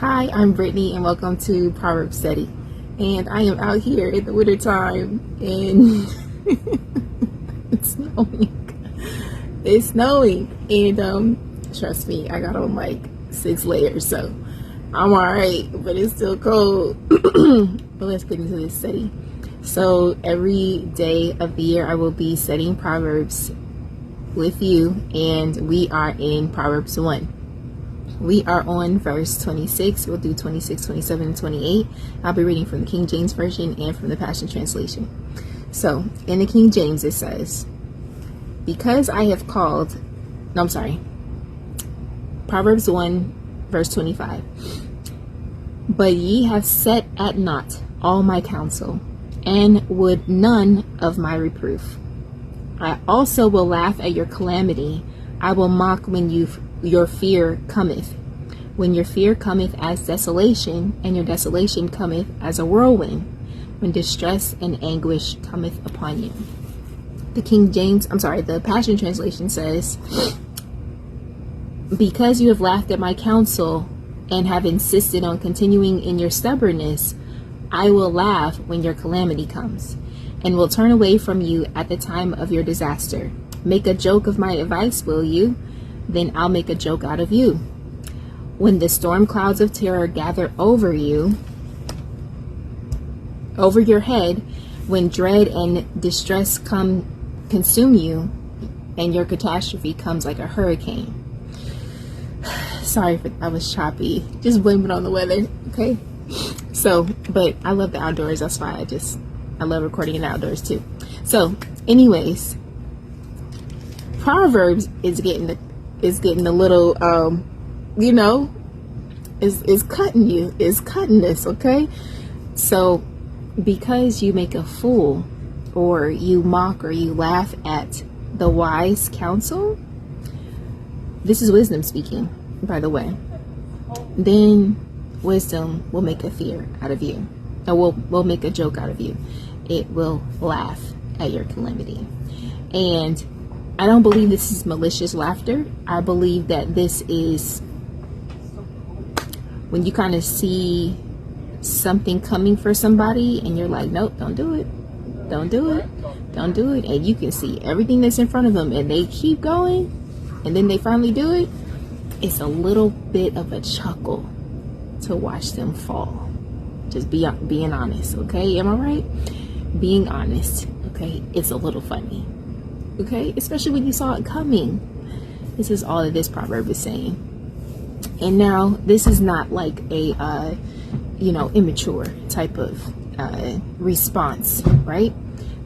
Hi, I'm Brittany and welcome to Proverbs Study. And I am out here in the winter time and it's snowing. It's snowing and trust me, I got on like 6 layers, so I'm alright, but it's still cold. But let's get into this study. So every day of the year I will be studying Proverbs with you, and we are in Proverbs 1. We are on verse 26. We'll do 26, 27, and 28. I'll be reading from the King James Version and from the Passion Translation. So, in the King James it says, because I have called, no, I'm sorry, Proverbs 1, verse 25. But ye have set at naught all my counsel, and would none of my reproof. I also will laugh at your calamity. I will mock when your fear cometh. When your fear cometh as desolation, and your desolation cometh as a whirlwind, when distress and anguish cometh upon you. The Passion Translation says, because you have laughed at my counsel and have insisted on continuing in your stubbornness, I will laugh when your calamity comes, and will turn away from you at the time of your disaster. Make a joke of my advice, will you? Then I'll make a joke out of you. When the storm clouds of terror gather over you, over your head, when dread and distress consume you, and your catastrophe comes like a hurricane. Sorry if I was choppy. Just blame it on the weather, okay? So, but I love the outdoors. That's why I love recording in the outdoors too. So, anyways, Proverbs is getting a little, is cutting you, is cutting this, okay? So, because you make a fool, or you mock, or you laugh at the wise counsel, this is wisdom speaking, by the way, then wisdom will make a fear out of you, or will make a joke out of you. It will laugh at your calamity. And I don't believe this is malicious laughter. I believe that this is when you kind of see something coming for somebody and you're like, nope, don't do it. Don't do it. Don't do it. And you can see everything that's in front of them and they keep going and then they finally do it. It's a little bit of a chuckle to watch them fall. Just being honest, okay? Am I right? Being honest, okay? It's a little funny. Okay, especially when you saw it coming. This is all that this proverb is saying. And now this is not like a immature type of response, right?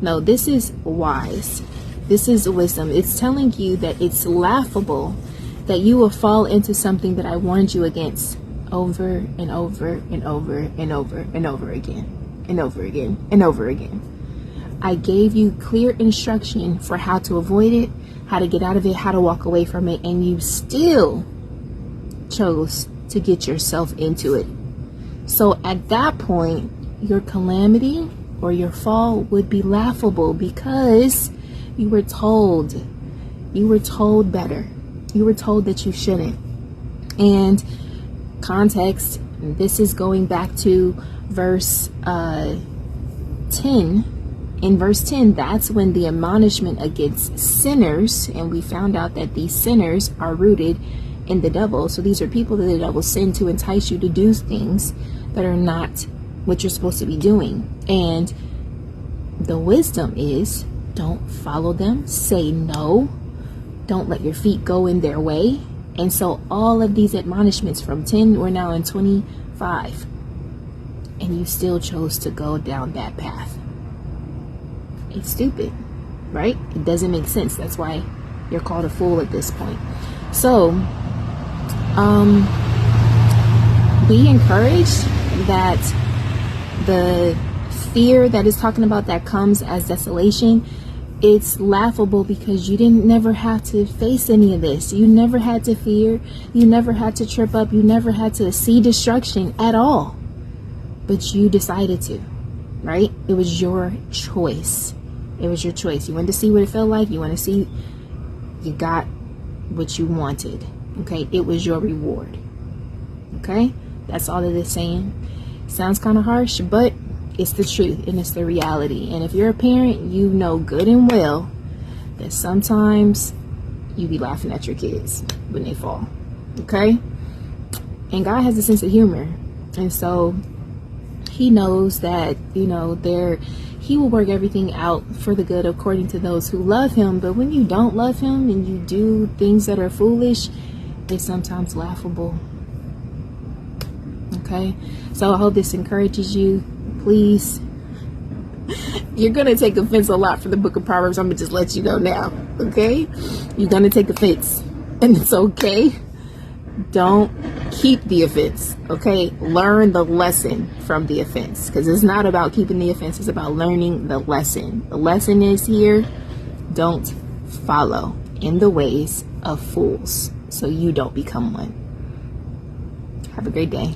No, this is wise. This is wisdom. It's telling you that it's laughable that you will fall into something that I warned you against over and over and over and over and over again and over again and over again. I gave you clear instruction for how to avoid it, how to get out of it, how to walk away from it, and you still chose to get yourself into it. So at that point, your calamity or your fall would be laughable because you were told better. You were told that you shouldn't. And context, this is going back to verse 10. In verse 10, that's when the admonishment against sinners, and we found out that these sinners are rooted in the devil. So these are people that the devil sent to entice you to do things that are not what you're supposed to be doing. And the wisdom is, don't follow them, say no, don't let your feet go in their way. And so all of these admonishments from 10, we're now in 25, and you still chose to go down that path. It's stupid, right? It doesn't make sense. That's why you're called a fool at this point. So, be encouraged that the fear that is talking about that comes as desolation, it's laughable because you never have to face any of this. You never had to fear. You never had to trip up. You never had to see destruction at all. But you decided to, right? It was your choice. It was your choice. You wanted to see what it felt like. You want to see you got what you wanted. Okay? It was your reward. Okay? That's all it is saying. Sounds kind of harsh, but it's the truth and it's the reality. And if you're a parent, you know good and well that sometimes you be laughing at your kids when they fall. Okay? And God has a sense of humor. And so he knows that, you know, he will work everything out for the good according to those who love him. But when you don't love him and you do things that are foolish, it's sometimes laughable. Okay? So I hope this encourages you. Please. You're going to take offense a lot for the book of Proverbs. I'm going to just let you know now. Okay? You're going to take offense. And it's okay. Don't keep the offense. Okay? Learn the lesson from the offense. Because it's not about keeping the offense. It's about learning the lesson. The lesson is here. Don't follow in the ways of fools, so you don't become one. Have a great day.